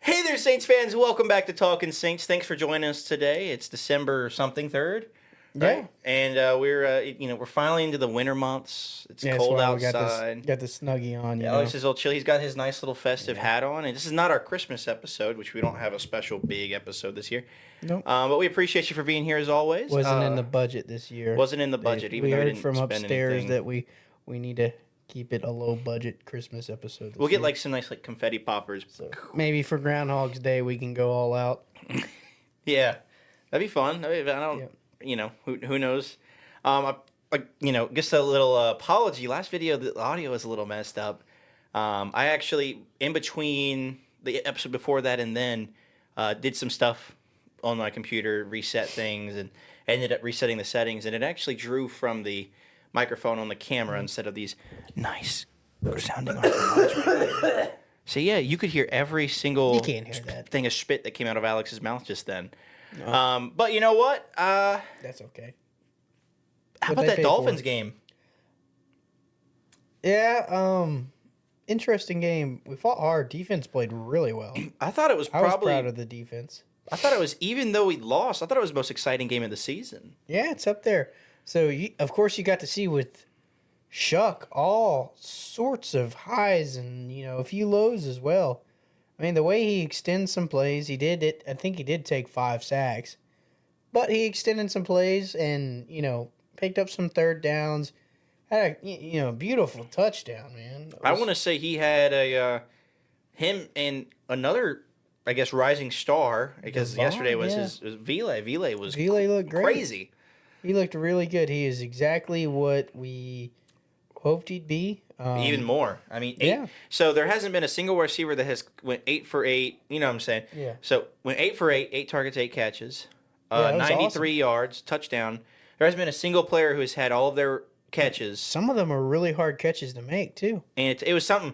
Hey there, Saints fans. Welcome back to Talkin Saints. Thanks for joining us today. It's December something 3rd, right? Yeah. And we're finally into the winter months. It's Yeah, that's cold why outside. we got the snuggie on, you know. Alex is all chill. He's got his nice little festive Yeah. hat on. And this is not our Christmas episode, which we don't have a special big episode this year. Nope. But we appreciate you for being here as always. Wasn't in the budget this year. Wasn't in the budget, even we though we heard didn't from spend upstairs anything. that we need to keep it a low budget Christmas episode this We'll get year. like some nice like confetti poppers. So maybe for Groundhog's Day we can go all out. Yeah, that'd be fun. I don't, Yep. Who knows? Just a little apology. Last video, the audio was a little messed up. I actually, in between the episode before that and then, did some stuff on my computer, reset things, and ended up resetting the settings, and it actually drew from the microphone on the camera instead of these nice sounding microphones right there. So yeah, you could hear every single You can't hear that. thing of spit that came out of Alex's mouth just then. No. But you know what? That's okay. How What'd about they that pay for Dolphins it? game? Yeah, interesting game. We fought hard. Defense played really well. I thought it was I was probably. proud of the defense. I thought it was, even though we lost, I thought it was the most exciting game of the season. Yeah, it's up there. So, of course, you got to see with Shuck all sorts of highs and, a few lows as well. I mean, the way he extends some plays, he did it. I think he did take 5 sacks. But he extended some plays and, picked up some third downs. Had a, beautiful touchdown, man. I want to say he had him and another, I guess, rising star, because Devon, yesterday was yeah. his Vele. Vele was Vele looked great. crazy. He looked really good. He is exactly what we hoped he'd be. Even more. I mean, yeah. So there hasn't been a single receiver that has went 8 for 8. You know what I'm saying? Yeah. So went 8 for 8, 8 targets, 8 catches, That was 93 yards, touchdown. There hasn't been a single player who has had all of their catches, Some of them are really hard catches to make, too. and it was something.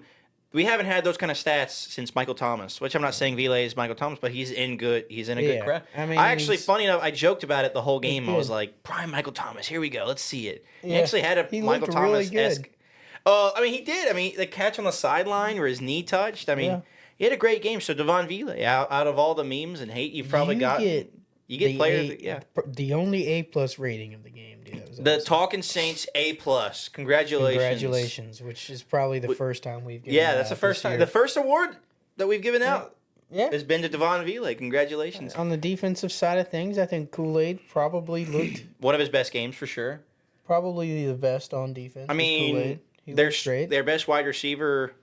We haven't had those kind of stats since Michael Thomas, which I'm not saying Vele is Michael Thomas, but he's in a good Yeah. crowd. I mean, I actually, he's- funny enough, I joked about it the whole game. I was good. like, prime Michael Thomas, here we go, let's see it. He Yeah. actually had a He Michael looked really Thomas-esque. good. He did. I mean, the catch on the sideline where his knee touched. I mean, Yeah. he had a great game. So Devon Vele, out of all the memes and hate you've probably got, you get player. The only A+ rating of the game, dude. That was The awesome. Talkin Saints A+. Congratulations. Congratulations, which is probably the first time we've given Yeah, that that's the out first this time. year. The first award that we've given out Yeah. has been to Devon Vele. Congratulations. On the defensive side of things, I think Kool-Aid probably looked One of his best games for sure. probably the best on defense. I was mean, Kool-Aid. He their looked great. their best wide receiver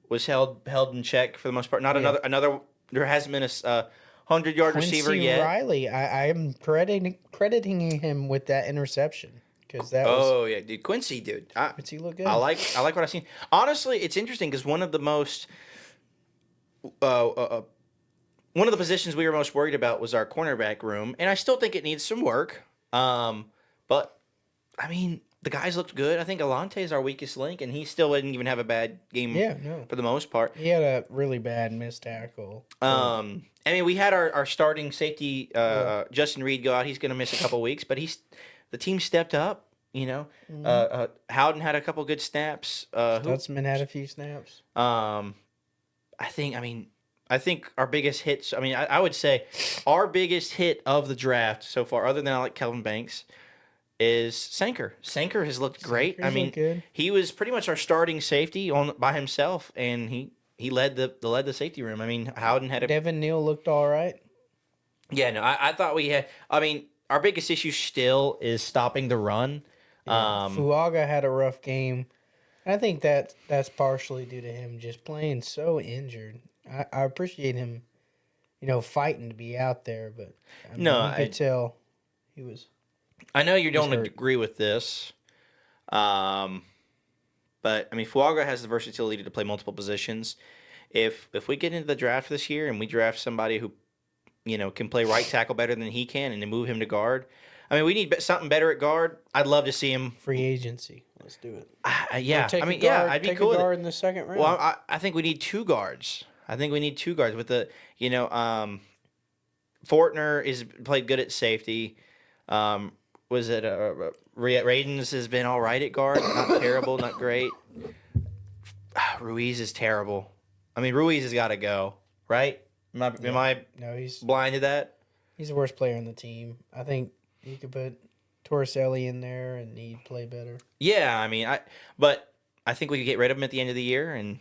was held in check for the most part. Not Yeah. another. There hasn't been a 100-yard receiver Quincy yet. Riley, I am crediting him with that interception because that was Oh yeah, dude, Quincy, dude. Quincy looked good. I like what I've seen. Honestly, it's interesting because one of the most, one of the positions we were most worried about was our cornerback room, and I still think it needs some work. But I mean, the guys looked good. I think Alante is our weakest link, and he still didn't even have a bad game. Yeah, no. For the most part. He had a really bad missed tackle. I mean, we had our starting safety, Justin Reed, go out. He's going to miss a couple weeks, but the team stepped up. Howden had a couple good snaps. Stutzman had a few snaps. I think our biggest hits. I mean, I would say our biggest hit of the draft so far, other than I like Kelvin Banks, is Sanker. Sanker has looked great. Sanker's looked good. He was pretty much our starting safety by himself, and he led the safety room. I mean, Howden had a Devin Neal looked all right. Yeah, no, I thought we had. I mean, our biggest issue still is stopping the run. Fuaga had a rough game. I think that's partially due to him just playing so injured. I appreciate him, fighting to be out there, but you could tell he was. I know you don't hurt. agree with this, but I mean, Fuaga has the versatility to play multiple positions. If we get into the draft this year and we draft somebody who, can play right tackle better than he can, and then move him to guard, I mean, we need something better at guard. I'd love to see him. Free agency. Let's do it. Yeah, Take I a mean, guard, I'd be take cool a with it. guard in the second round. Well, I think we need 2 guards. I think we need 2 guards with the, Fortner is played good at safety. Was it Radens has been all right at guard, not terrible, not great. Ruiz is terrible. I mean, Ruiz has got to go, right? Am I No, blind to that? he's the worst player on the team. I think you could put Torricelli in there and he'd play better. Yeah, I mean, but I think we could get rid of him at the end of the year and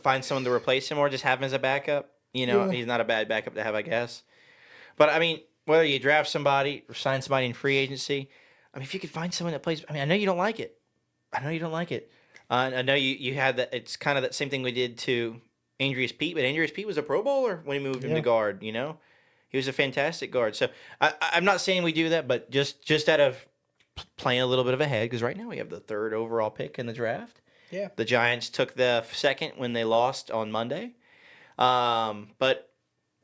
find someone to replace him, or just have him as a backup. Yeah. He's not a bad backup to have, I guess. But I mean, whether you draft somebody or sign somebody in free agency, I mean, if you could find someone that plays, I mean, I know you don't like it. I know you don't like it. I know you had that. It's kind of that same thing we did to Andreas Pete, but Andreas Pete was a Pro Bowler when he moved him to Yeah. guard. He was a fantastic guard. So I'm not saying we do that, but just out of playing a little bit of a head, because right now we have the 3rd overall pick in the draft. Yeah. The Giants took the 2nd when they lost on Monday. But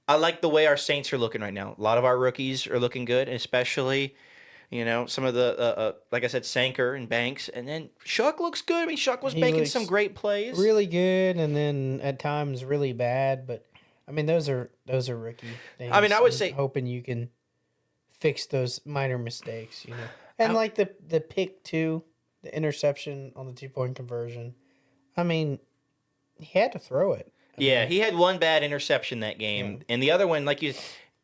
I like the way our Saints are looking right now. A lot of our rookies are looking good, especially, some of the, like I said, Sanker and Banks. And then Shuck looks good. I mean, Shuck was He making looks some great plays. Really good, and then at times really bad. But I mean, those are rookie things. I mean, I would I'm say- hoping you can fix those minor mistakes, And like the pick 2, the interception on the 2-point conversion. I mean, he had to throw it. Yeah, he had one bad interception that game. And the other one,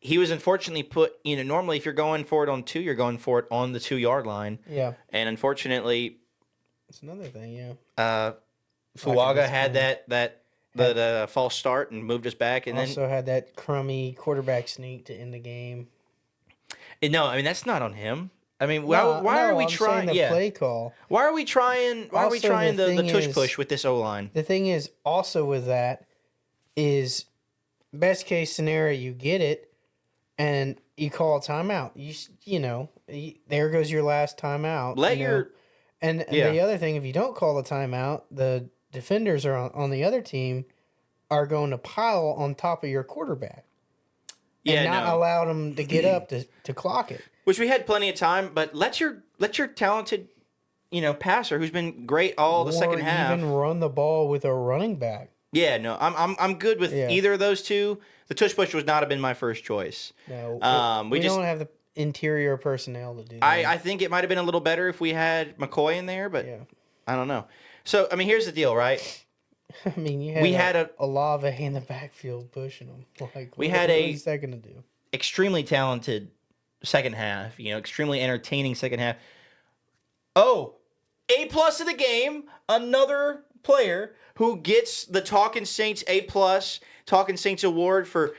he was unfortunately put, normally if you're going for it on 2, you're going for it on the 2-yard line. Yeah, And unfortunately, that's another thing. Yeah, Fuaga had that false start and moved us back. And also had that crummy quarterback sneak to end the game. no, I mean, that's not on him. I mean, No, why are we I'm trying? saying the Yeah, play call. why are we trying? Why are we Also, trying the the thing tush is- push with this O line? The thing is, also with that, is best case scenario, you get it, and you call a timeout. There goes your last timeout. And Yeah. the other thing, if you don't call a timeout, the defenders are on the other team are going to pile on top of your quarterback. And not allow them to get up to clock it. Which we had plenty of time, but let your talented, passer who's been great all the second half. Or even run the ball with a running back. Yeah, no, I'm good with either of those two. The tush push would not have been my first choice. No, we don't have the interior personnel to do that. I think it might have been a little better if we had McCoy in there, but Yeah. I don't know. So I mean, here's the deal, right? I mean, We had a lava in the backfield pushing them. We had what is that going to do? Extremely talented second half, extremely entertaining second half. Oh, A+ of the game, another player who gets the Talkin Saints A+, Talkin Saints award for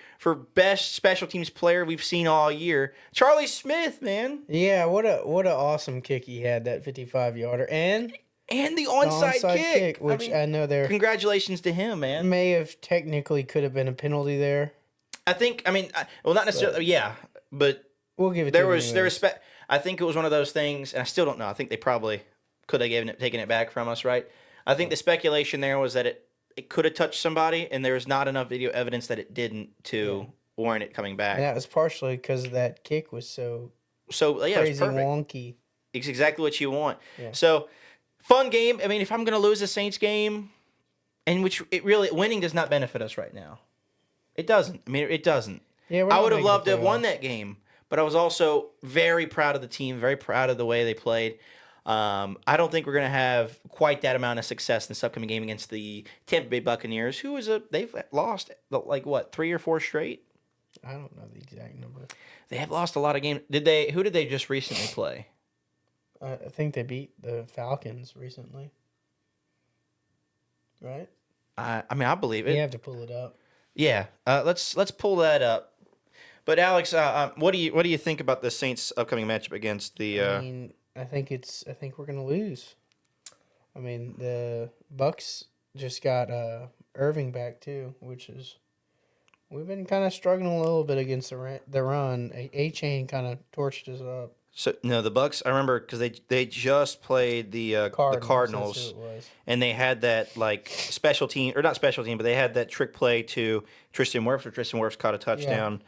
best special teams player we've seen all year. Charlie Smith, man. Yeah, what a awesome kick he had, that 55-yarder. And the the onside kick, which I know there congratulations to him, man. may have technically could have been a penalty there. Not necessarily, yeah, but We'll give it there to was him there anyways. was I think it was one of those things, and I still don't know. I think they probably could have taken it back from us, right? I think the speculation there was that it could have touched somebody, and there's not enough video evidence that it didn't to warrant it coming back. And that was partially because that kick was so So yeah, it was crazy perfect. wonky. It's exactly what you want. Yeah. So fun game. I mean, if I'm going to lose a Saints game, and which it really winning does not benefit us right now. It doesn't. I mean, it doesn't. Yeah, we're I not would have making the loved to have won playoffs. that game, but I was also very proud of the team, very proud of the way they played. I don't think we're going to have quite that amount of success in this upcoming game against the Tampa Bay Buccaneers, they've lost 3 or 4 straight. I don't know the exact number. They have lost a lot of games. Who did they just recently play? I think they beat the Falcons recently. Right? I mean, I believe it. You have to pull it up. Yeah, let's pull that up. But Alex, what do you think about the Saints' upcoming matchup against the? I mean, I think we're gonna lose. I mean, the Bucks just got Irving back too, which is we've been kind of struggling a little bit against the run. A-Chain kind of torched us up. So no, the Bucks. I remember because they just played the Cardinals, That's who it was. and they had that special team, or not special team, but they had that trick play to Tristan Wirfs, where Tristan Wirfs caught a touchdown.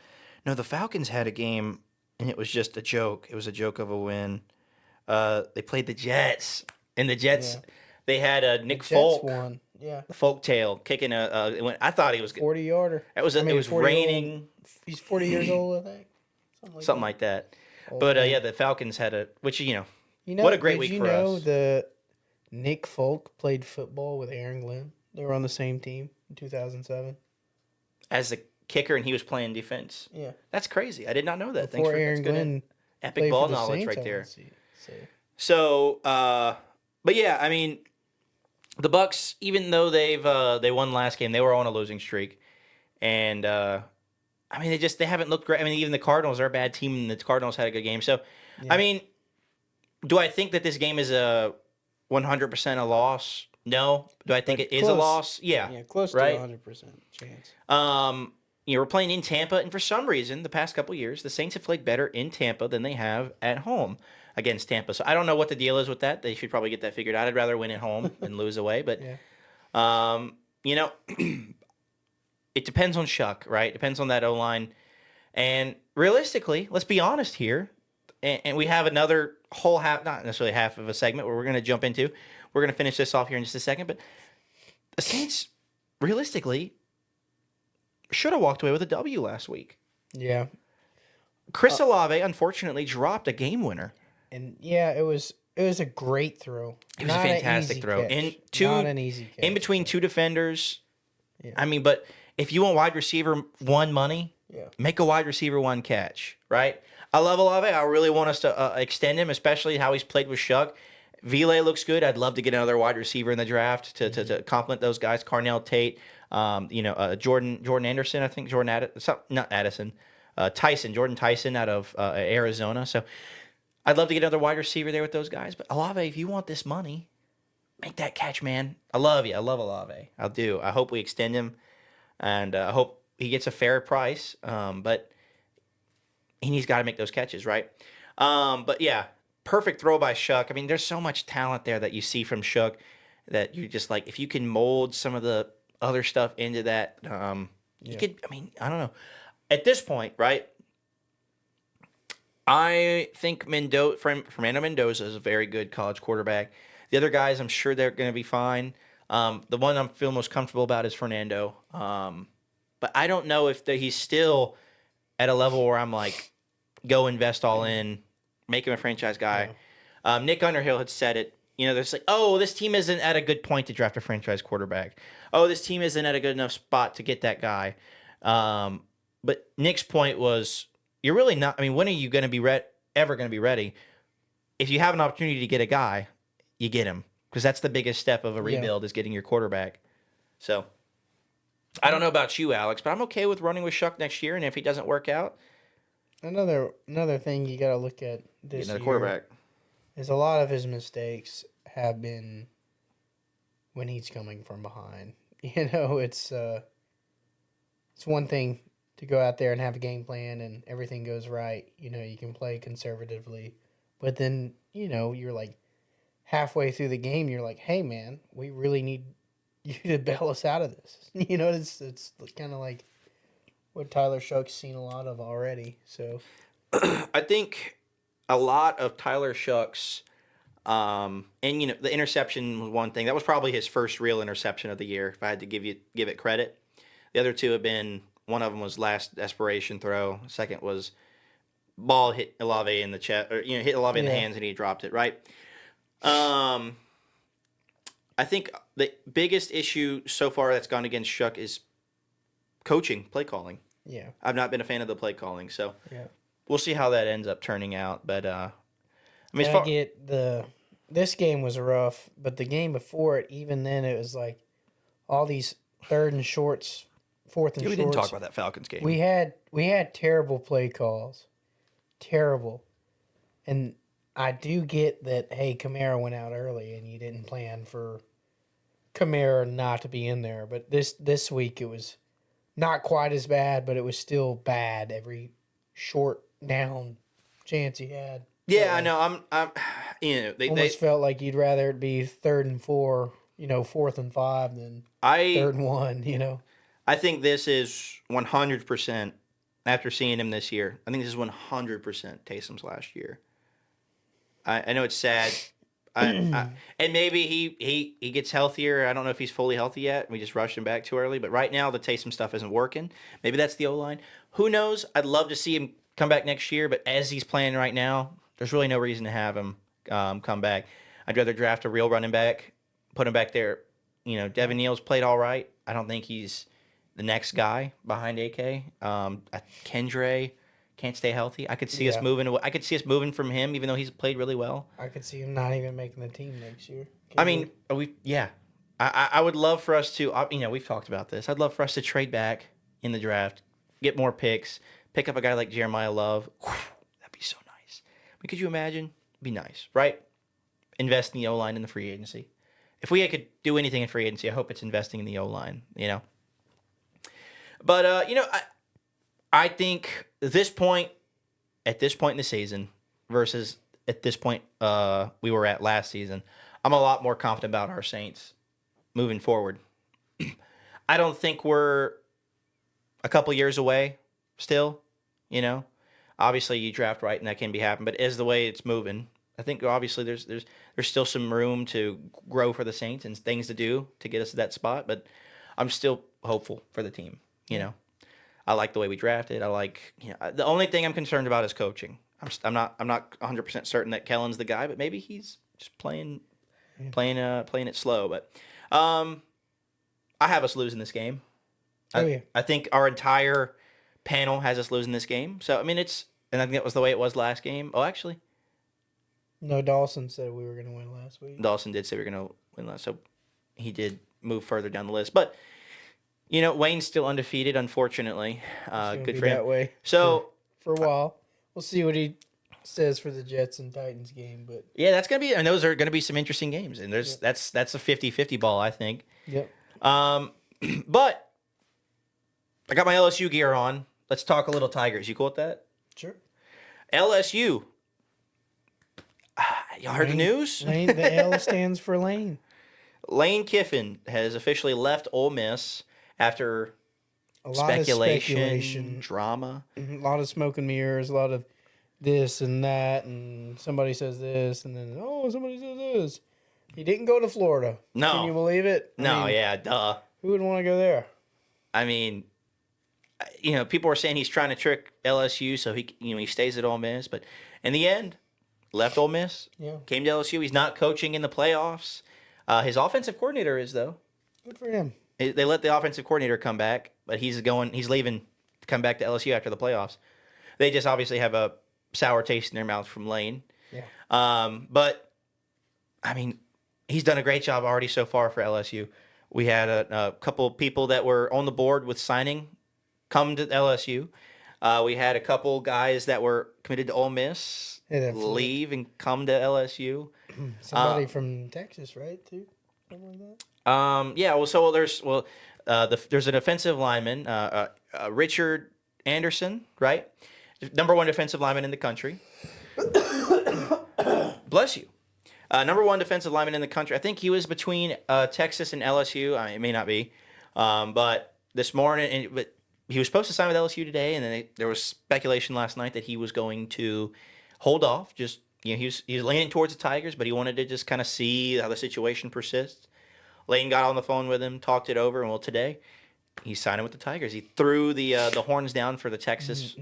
No, the Falcons had a game, and it was just a joke. It was a joke of a win. They played the Jets, and the Jets they had Nick Jets Folk, won. Yeah, the folk tail kicking I thought he was 40-yarder. it was 40 raining, He's 40 years old, I think. something like that. Old But man. the Falcons had what You know, what a great did week you for know us. the Nick Folk played football with Aaron Glenn? They were on the same team in 2007. As a kicker and he was playing defense. Yeah. That's crazy. I did not know that. Before That's Aaron good Glenn epic played ball for the knowledge Saints, right I there. wanna say. So, but yeah, I mean, the Bucks, even though they won last game, they were on a losing streak, and I mean, they haven't looked great. I mean, even the Cardinals are a bad team, and the Cardinals had a good game. So, Yeah. I mean, do I think that this game is a 100% a loss? No. Do I think But it is a close. loss? Yeah. Yeah, close Right? to 100% chance. We're playing in Tampa, and for some reason, the past couple years, the Saints have played better in Tampa than they have at home against Tampa. So I don't know what the deal is with that. They should probably get that figured out. I'd rather win at home than lose away. But, Yeah. you know, it depends on Shuck, right? It depends on that O line. And realistically, let's be honest here. And we have another whole half, not necessarily half of a segment where we're going to jump into. We're going to finish this off here in just a second. But the Saints, realistically, should have walked away with a W last week. Yeah. Chris Olave, unfortunately, dropped a game winner. And yeah, it was a great throw. It was a fantastic throw. Not an easy catch. In between two defenders. Yeah. I mean, but if you want wide receiver one money, make a wide receiver one catch, right? I love Olave. I really want us to extend him, especially how he's played with Shuck. Vele looks good. I'd love to get another wide receiver in the draft to complement those guys. Carnell Tate, Jordan Anderson, I think Jordan Tyson out of Arizona. So I'd love to get another wide receiver there with those guys. But Olave, if you want this money, make that catch, man. I love you. I love Olave. I do. I hope we extend him, and I hope he gets a fair price. But he's got to make those catches, right? But yeah, perfect throw by Shuck. I mean, there's so much talent there that you see from Shuck that you're just like, if you can mold some of the other stuff into that, you could. I mean, I don't know. At this point, right? I think Fernando Mendoza is a very good college quarterback. The other guys, I'm sure they're going to be fine. The one I'm feeling most comfortable about is Fernando. But I don't know if he's still at a level where I'm like, go invest all in, make him a franchise guy. Yeah. Nick Underhill had said it. There's like, oh, this team isn't at a good point to draft a franchise quarterback. Oh, this team isn't at a good enough spot to get that guy. But Nick's point was, you're really not. I mean, when are you going to be ever going to be ready? If you have an opportunity to get a guy, you get him, because that's the biggest step of a rebuild is getting your quarterback. So I don't know about you, Alex, but I'm okay with running with Shuck next year, and if he doesn't work out, another thing you got to look at this year quarterback is a lot of his mistakes have been when he's coming from behind. It's one thing to go out there and have a game plan and everything goes right. You can play conservatively, but then you're like halfway through the game, you're like, hey man, we really need you to bail us out of this. It's kind of like what Tyler Shuck's seen a lot of already. So I think a lot of Tyler Shuck's, and the interception was one thing. That was probably his first real interception of the year, if I had to give it credit. The other two have been, one of them was last desperation throw. Second was ball hit Olave in the chest, or hit Olave in the hands and he dropped it, right? I think the biggest issue so far that's gone against Shuck is coaching, play calling. Yeah. I've not been a fan of the play calling, so yeah. We'll see how that ends up turning out. But this game was rough, but the game before it, even then, it was like all these third and shorts, fourth and shorts. We didn't talk about that Falcons game. We had terrible play calls, terrible, and I do get that. Hey, Kamara went out early, and you didn't plan for Kamara not to be in there. But this week it was not quite as bad, but it was still bad. Every short down chance he had. Yeah, I know. I'm They felt like you'd rather it be 3rd and 4, 4th and 5 than 3rd and 1, I think this is 100%, after seeing him this year, I think this is 100% Taysom's last year. I know it's sad. And maybe he gets healthier. I don't know if he's fully healthy yet. We just rushed him back too early. But right now, the Taysom stuff isn't working. Maybe that's the O-line. Who knows? I'd love to see him come back next year. But as he's playing right now, there's really no reason to have him come back. I'd rather draft a real running back, put him back there. Devin Neal's played all right. I don't think he's the next guy behind AK. Kendre can't stay healthy. I could see us moving. I could see us moving from him, even though he's played really well. I could see him not even making the team next year. I mean, I would love for us to. We've talked about this. I'd love for us to trade back in the draft, get more picks, pick up a guy like Jeremiah Love. Whew, that'd be so nice. I mean, could you imagine? It'd be nice, right? Invest in the O-line in the free agency. If we could do anything in free agency, I hope it's investing in the O-line, But, I think at this point in the season versus at this point we were at last season, I'm a lot more confident about our Saints moving forward. I don't think we're a couple years away still, Obviously, you draft right and that can be happening, but as the way it's moving, I think obviously there's still some room to grow for the Saints and things to do to get us to that spot, but I'm still hopeful for the team, I like the way we drafted. I like, the only thing I'm concerned about is coaching. I'm not 100% certain that Kellen's the guy, but maybe he's just playing it slow, but I have us losing this game. I think our entire panel has us losing this game. So, I mean, and I think that was the way it was last game. Oh, actually. No, Dawson said we were going to win last week. Dawson did say we were going to win last, so he did move further down the list. But, Wayne's still undefeated, unfortunately. Good for him. That way. So for a while. We'll see what he says for the Jets and Titans game. But yeah, that's going to be, and those are going to be some interesting games. And that's a 50-50 ball, I think. Yep. But I got my LSU gear on. Let's talk a little Tigers. You cool with that? Sure. LSU. Y'all heard the news? Lane, the L stands for Lane. Lane Kiffin has officially left Ole Miss after speculation, drama. A lot of smoke and mirrors, a lot of this and that, and somebody says this, and then, somebody says this. He didn't go to Florida. No. Can you believe it? Duh. Who would want to go there? I mean, people are saying he's trying to trick LSU so he stays at Ole Miss, but in the end, left Ole Miss, came to LSU. He's not coaching in the playoffs. His offensive coordinator is, though. Good for him. They let the offensive coordinator come back, but he's leaving to come back to LSU after the playoffs. They just obviously have a sour taste in their mouth from Lane. Yeah. But, I mean, he's done a great job already so far for LSU. We had a couple of people that were on the board with signing come to LSU. We had a couple guys that were committed to Ole Miss leave and come to LSU. Somebody from Texas, right, too? Something like that? There's an offensive lineman, Richard Anderson, right? Number one defensive lineman in the country. Bless you. Number one defensive lineman in the country. I think he was between Texas and LSU. It may not be. But this morning, but he was supposed to sign with LSU today, and then there was speculation last night that he was going to hold off. Just he was leaning towards the Tigers, but he wanted to just kind of see how the situation persists. Lane got on the phone with him, talked it over, and today he's signing with the Tigers. He threw the horns down for the Texas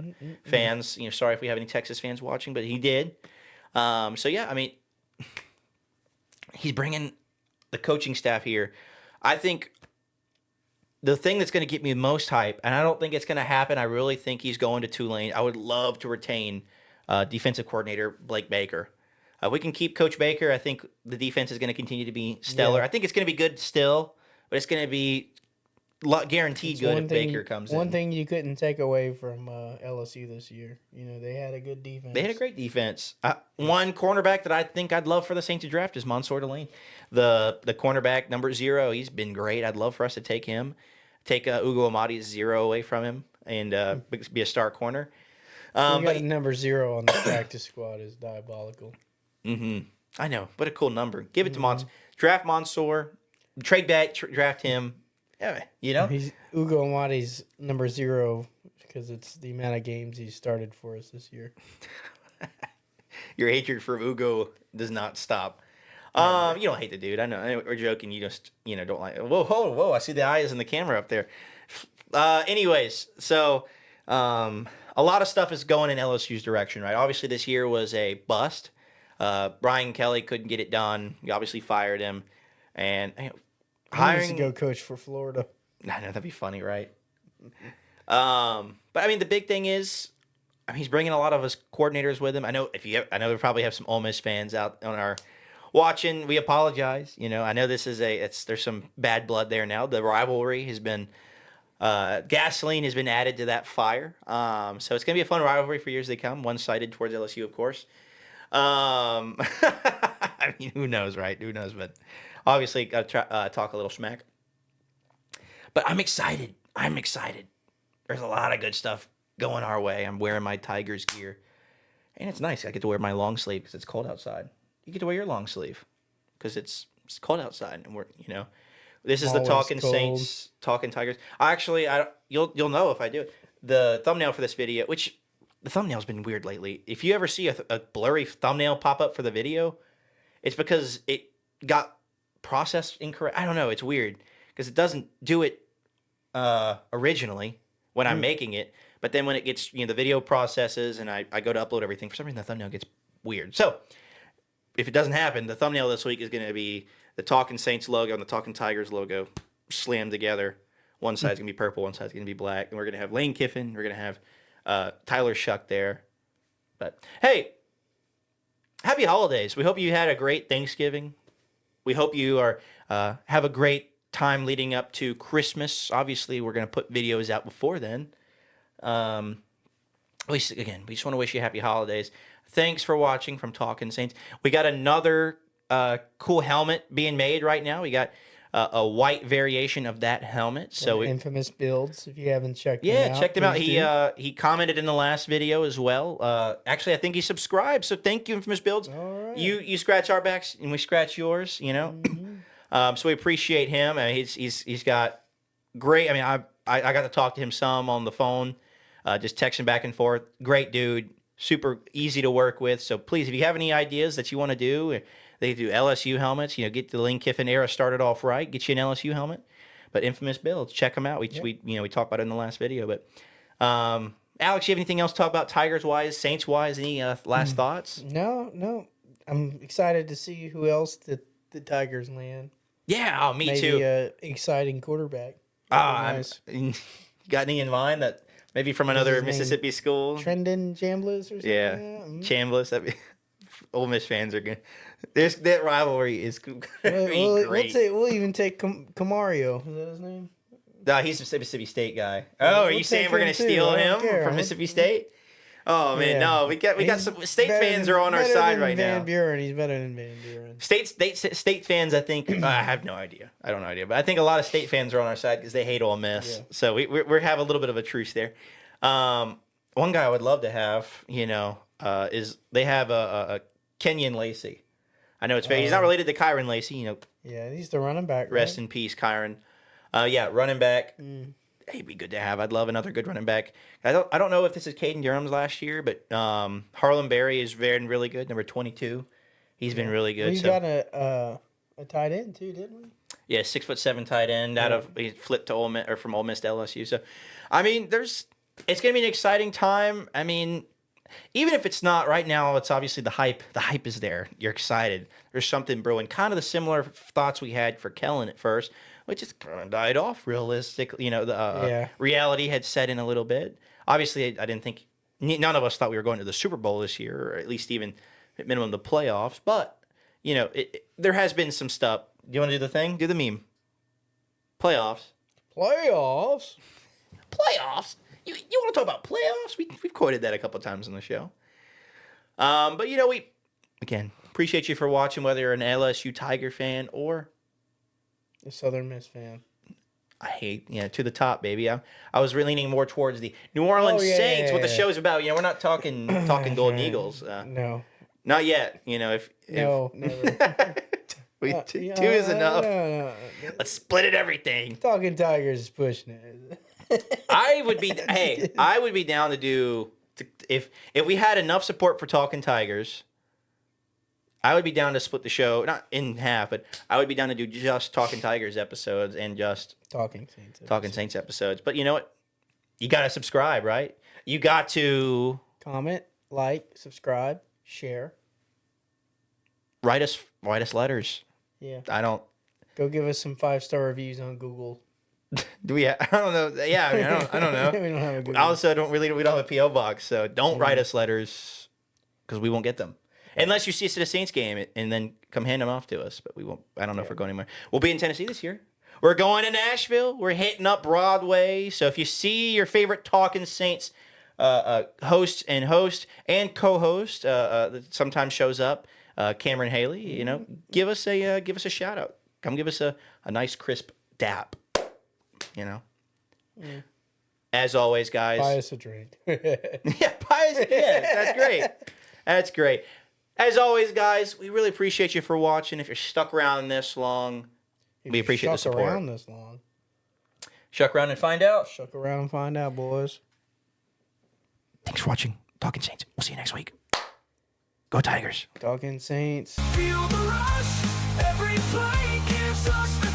fans. Sorry if we have any Texas fans watching, but he did. I mean, he's bringing the coaching staff here. I think the thing that's going to get me most hype, and I don't think it's going to happen, I really think he's going to Tulane. I would love to retain defensive coordinator Blake Baker. If we can keep Coach Baker, I think the defense is going to continue to be stellar. Yeah. I think it's going to be good still, but it's going to be guaranteed good if Baker comes in. One thing you couldn't take away from LSU this year, they had a good defense. They had a great defense. One cornerback that I think I'd love for the Saints to draft is Mansour Delane. The cornerback, number 0, he's been great. I'd love for us to take him, take Ugo Amadi's 0 away from him, and be a star corner. But number 0 on the practice squad is diabolical. I know, but a cool number. Give it to Mansour. Draft Mansour. Trade back. Draft him. Yeah, He's Ugo Amadi's number 0 because it's the amount of games he's started for us this year. Your hatred for Ugo does not stop. You don't hate the dude. I know. We're joking. You just don't like. Whoa! I see the eyes in the camera up there. Anyways, so a lot of stuff is going in LSU's direction, right? Obviously, this year was a bust. Brian Kelly couldn't get it done. You obviously fired him, and hiring to go coach for Florida. I know that'd be funny, right? But I mean, the big thing is, I mean, he's bringing a lot of his coordinators with him. I know I know we probably have some Ole Miss fans out on our watching. We apologize. You know, I know this is there's some bad blood there now. The rivalry has been gasoline has been added to that fire. So it's gonna be a fun rivalry for years to come. One sided towards LSU, of course. I mean, who knows, right? Who knows? But obviously, got to talk a little smack. But I'm excited. I'm excited. There's a lot of good stuff going our way. I'm wearing my Tigers gear, and it's nice. I get to wear my long sleeve because it's cold outside. You get to wear your long sleeve because it's cold outside, and this is the Always Talkin cold. Saints, Talkin Tigers. You'll know if I do it. The thumbnail for this video, which the thumbnail's been weird lately. If you ever see a blurry thumbnail pop up for the video, it's because it got processed incorrect. I don't know. It's weird because it doesn't do it originally when I'm making it, but then when it gets the video processes and I go to upload everything, for some reason the thumbnail gets weird. So if it doesn't happen, the thumbnail this week is going to be the Talkin Saints logo and the Talkin Tigers logo slammed together. One side's going to be purple, one side's going to be black, and we're going to have Lane Kiffin, we're going to have Tyler Shuck there. But hey, happy holidays. We hope you had a great Thanksgiving. We hope you have a great time leading up to Christmas. Obviously, we're going to put videos out before then. We just want to wish you happy holidays. Thanks for watching from Talkin Saints. We got another cool helmet being made right now. We got a white variation of that helmet. So Infamous builds. If you haven't checked them out, check them out. please do. He commented in the last video as well. Actually, I think he subscribed. So thank you, Infamous Builds. All right. You scratch our backs and we scratch yours. So we appreciate him. I mean, he's got great. I mean, I got to talk to him some on the phone, just texting back and forth. Great dude, super easy to work with. So please, if you have any ideas that you want to do, they do LSU helmets. Get the Lane Kiffin era started off right. Get you an LSU helmet. But Infamous Builds, check them out. We talked about it in the last video. But Alex, you have anything else to talk about Tigers wise, Saints wise? Any last thoughts? No. I'm excited to see who else the Tigers land. Yeah, me Maybe too. Maybe exciting quarterback. Nice. Got any in mind that maybe from another Mississippi school? Trendon Chambliss or something? Yeah, Chambliss. Ole Miss fans are gonna. That rivalry is gonna be great. We'll even take Camario. Is that his name? No, he's a Mississippi State guy. Oh, are you saying we're gonna steal him from Mississippi State? Oh man, no, we got some State fans are on our side right now. Van Buren, he's better than Van Buren. State fans, I think I have no idea. I don't know idea, but I think a lot of State fans are on our side because they hate Ole Miss. Yeah. So we have a little bit of a truce there. One guy I would love to have, is they have a Kenyon Lacey. I know it's he's not related to Kyron Lacey, Yeah, he's the running back. Rest in peace, Kyron. Running back. He'd be good to have. I'd love another good running back. I don't know if this is Caden Durham's last year, but Harlan Berry is very really good. Number 22, he's been really good. We got a tight end too, didn't we? Yeah, 6'7" tight end he flipped to Ole Miss, or from Ole Miss to LSU. So, I mean, it's gonna be an exciting time. I mean, even if it's not right now, it's obviously the hype. The hype is there. You're excited. There's something brewing. Kind of the similar thoughts we had for Kellen at first, which just kind of died off realistically. The reality had set in a little bit. Obviously, I didn't think none of us thought we were going to the Super Bowl this year, or at least even at minimum the playoffs. But there has been some stuff. Do you want to do the thing? Do the meme. Playoffs. You want to talk about playoffs? We've quoted that a couple times on the show. But we again appreciate you for watching, whether you're an LSU Tiger fan or a Southern Miss fan. I hate to the top, baby. I was really leaning more towards the New Orleans Saints. What the show's about. We're not talking Golden Eagles. No, not yet. If never. Two is enough. No. Let's split it everything. Talking Tigers is pushing it. I would be down to do if we had enough support for Talking Tigers. I would be down to split the show, not in half, but I would be down to do just Talking Tigers episodes and just Talking Saints episodes. But you know what? You got to subscribe, right? You got to comment, like, subscribe, share. Write us letters. Yeah. Go give us some 5-star reviews on Google. Do we? I don't know. Yeah, I mean, I don't know. We don't have a good Also, we don't have a PO box, so don't write us letters because we won't get them unless you see us at a Saints game and then come hand them off to us. But we won't. I don't know if we're going anywhere. We'll be in Tennessee this year. We're going to Nashville. We're hitting up Broadway. So if you see your favorite Talkin' Saints host and co-host that sometimes shows up, Cameron Haley, give us a shout out. Come give us a nice crisp dap. As always, guys. Buy us a drink. Yeah, buy us. Yeah, that's great. That's great. As always, guys, we really appreciate you for watching. If you're stuck around this long, we appreciate the support. Shuck around this long. Shuck around and find out. Shuck around and find out, boys. Thanks for watching Talkin' Saints. We'll see you next week. Go Tigers. Talkin' Saints. Feel the rush. Every play gives us